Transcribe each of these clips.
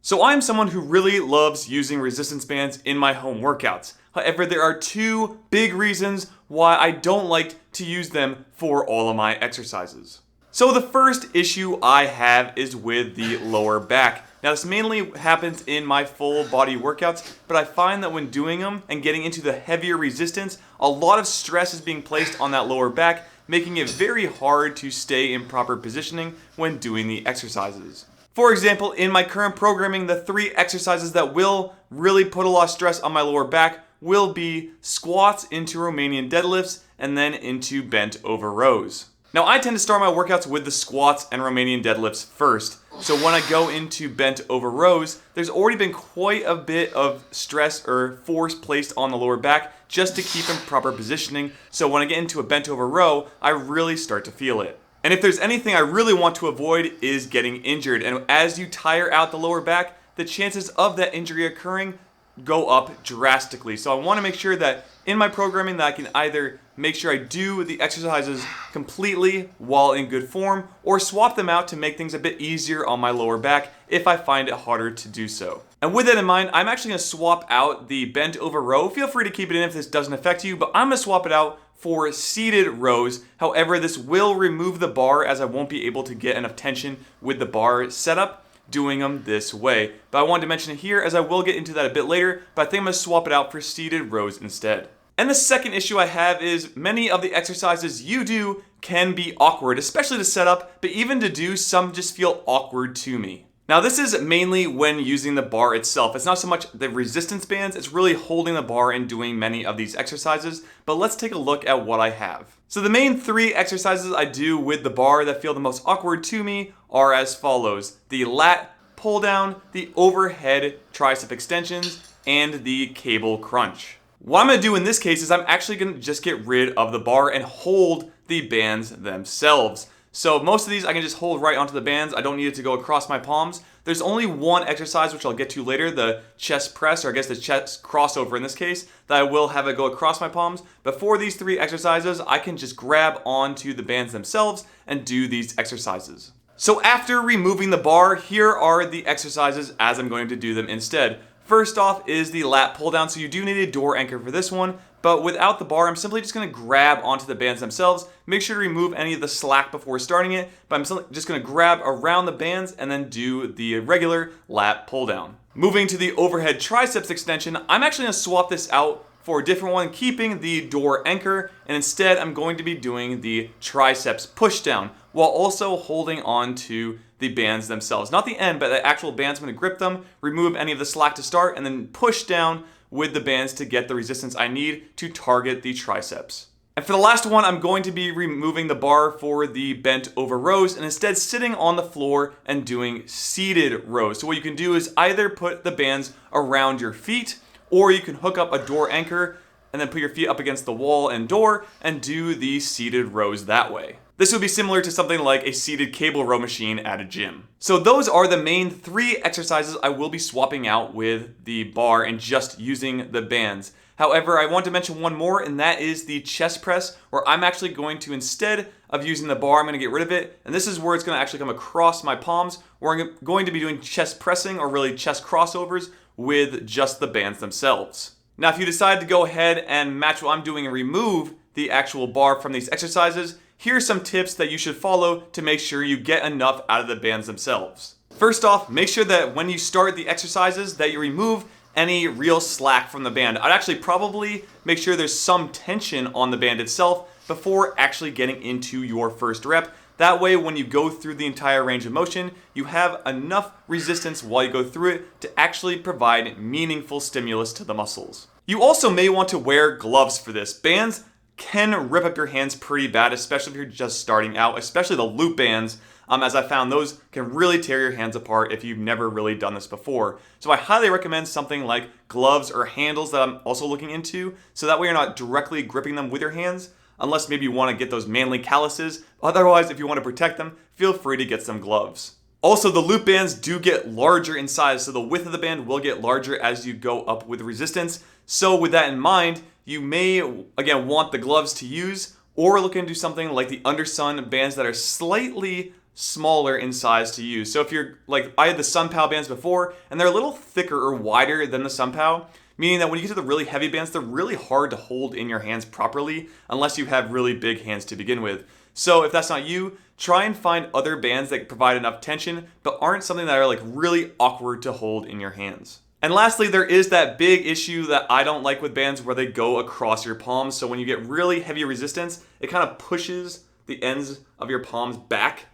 So I'm someone who really loves using resistance bands in my home workouts. However, there are two big reasons why I don't like to use them for all of my exercises. So the first issue I have is with the lower back. Now this mainly happens in my full body workouts, but I find that when doing them and getting into the heavier resistance, a lot of stress is being placed on that lower back, making it very hard to stay in proper positioning when doing the exercises. For example, in my current programming, the 3 exercises that will really put a lot of stress on my lower back will be squats into Romanian deadlifts and then into bent over rows. Now I tend to start my workouts with the squats and Romanian deadlifts first. So when I go into bent over rows, there's already been quite a bit of stress or force placed on the lower back just to keep in proper positioning. So when I get into a bent over row, I really start to feel it. And if there's anything I really want to avoid is getting injured. And as you tire out the lower back, the chances of that injury occurring go up drastically. So I want to make sure that in my programming that I can either make sure I do the exercises completely while in good form or swap them out to make things a bit easier on my lower back if I find it harder to do so. And with that in mind, I'm actually going to swap out the bent over row. Feel free to keep it in if this doesn't affect you, but I'm going to swap it out for seated rows. However, this will remove the bar as I won't be able to get enough tension with the bar setup doing them this way. But I wanted to mention it here as I will get into that a bit later, but I think I'm going to swap it out for seated rows instead. And the second issue I have is many of the exercises you do can be awkward, especially to set up, but even to do, some just feel awkward to me. Now this is mainly when using the bar itself. It's not so much the resistance bands, it's really holding the bar and doing many of these exercises, but let's take a look at what I have. So the main 3 exercises I do with the bar that feel the most awkward to me are as follows: the lat pull down, the overhead tricep extensions, and the cable crunch. What I'm going to do in this case is I'm actually going to just get rid of the bar and hold the bands themselves. So most of these I can just hold right onto the bands. I don't need it to go across my palms. There's only one exercise, which I'll get to later, the chest press, or I guess the chest crossover in this case, that I will have it go across my palms. But for these 3 exercises, I can just grab onto the bands themselves and do these exercises. So after removing the bar, here are the exercises as I'm going to do them instead. First off is the lat pull down. So you do need a door anchor for this one, but without the bar, I'm simply just going to grab onto the bands themselves. Make sure to remove any of the slack before starting it, but I'm just going to grab around the bands and then do the regular lat pull down. Moving to the overhead triceps extension, I'm actually going to swap this out for a different one, keeping the door anchor, and instead I'm going to be doing the triceps push down while also holding on to the bands themselves. Not the end, but the actual bands. I'm going to grip them, remove any of the slack to start, and then push down with the bands to get the resistance I need to target the triceps. And for the last one, I'm going to be removing the bar for the bent over rows and instead sitting on the floor and doing seated rows. So what you can do is either put the bands around your feet, or you can hook up a door anchor and then put your feet up against the wall and door and do the seated rows that way. This would be similar to something like a seated cable row machine at a gym. So those are the main 3 exercises I will be swapping out with the bar and just using the bands. However, I want to mention one more, and that is the chest press, where I'm actually going to, instead of using the bar, I'm going to get rid of it. And this is where it's going to actually come across my palms, where I'm going to be doing chest pressing, or really chest crossovers, with just the bands themselves. Now, if you decide to go ahead and match what I'm doing and remove the actual bar from these exercises, here are some tips that you should follow to make sure you get enough out of the bands themselves. First off, make sure that when you start the exercises that you remove any real slack from the band. I'd actually probably make sure there's some tension on the band itself before actually getting into your first rep. That way, when you go through the entire range of motion, you have enough resistance while you go through it to actually provide meaningful stimulus to the muscles. You also may want to wear gloves for this. Bands can rip up your hands pretty bad, especially if you're just starting out, especially the loop bands, as I found those can really tear your hands apart if you've never really done this before. So I highly recommend something like gloves or handles that I'm also looking into, so that way you're not directly gripping them with your hands, unless maybe you want to get those manly calluses. Otherwise, if you want to protect them, feel free to get some gloves. Also, the loop bands do get larger in size, so the width of the band will get larger as you go up with resistance. So with that in mind, you may, again, want the gloves to use, or look into something like the Undersun bands that are slightly smaller in size to use. So if you're like, I had the SunPow bands before, and they're a little thicker or wider than the SunPow, meaning that when you get to the really heavy bands, they're really hard to hold in your hands properly unless you have really big hands to begin with. So if that's not you, try and find other bands that provide enough tension but aren't something that are like really awkward to hold in your hands. And lastly, there is that big issue that I don't like with bands where they go across your palms. So when you get really heavy resistance, it kind of pushes the ends of your palms back.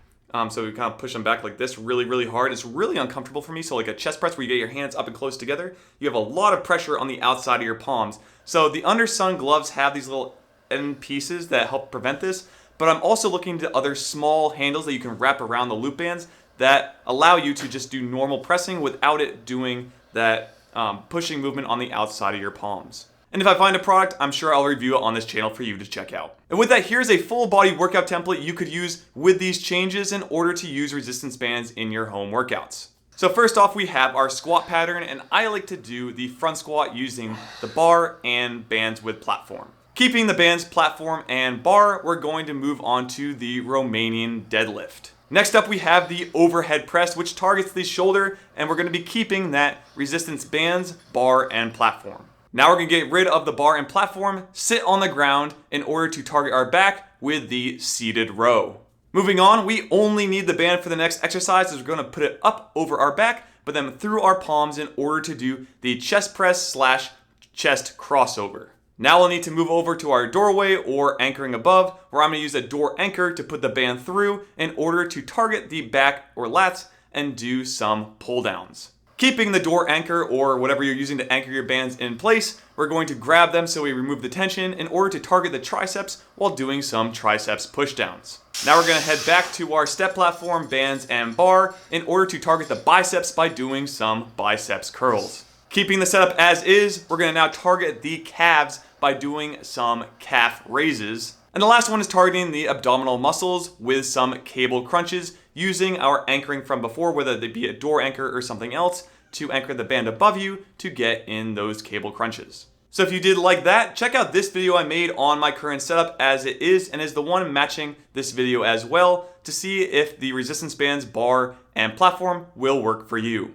So you kind of push them back like this really, really hard. It's really uncomfortable for me. So like a chest press where you get your hands up and close together, you have a lot of pressure on the outside of your palms. So the Undersun gloves have these little end pieces that help prevent this. But I'm also looking to other small handles that you can wrap around the loop bands that allow you to just do normal pressing without it doing that pushing movement on the outside of your palms. And if I find a product, I'm sure I'll review it on this channel for you to check out. And with that, here's a full body workout template you could use with these changes in order to use resistance bands in your home workouts. So first off, we have our squat pattern, and I like to do the front squat using the bar and bands with platform. Keeping the bands, platform, and bar, we're going to move on to the Romanian deadlift. Next up, we have the overhead press, which targets the shoulder, and we're going to be keeping that resistance bands, bar, and platform. Now we're going to get rid of the bar and platform, sit on the ground in order to target our back with the seated row. Moving on, we only need the band for the next exercise, as we're going to put it up over our back, but then through our palms in order to do the chest press / chest crossover. Now we'll need to move over to our doorway or anchoring above, where I'm going to use a door anchor to put the band through in order to target the back or lats and do some pull downs. Keeping the door anchor or whatever you're using to anchor your bands in place, we're going to grab them so we remove the tension in order to target the triceps while doing some triceps pushdowns. Now we're going to head back to our step platform, bands, and bar in order to target the biceps by doing some biceps curls. Keeping the setup as is, we're going to now target the calves by doing some calf raises. And the last one is targeting the abdominal muscles with some cable crunches using our anchoring from before, whether they be a door anchor or something else, to anchor the band above you to get in those cable crunches. So if you did like that, check out this video I made on my current setup as it is, and is the one matching this video as well, to see if the resistance bands, bar, and platform will work for you.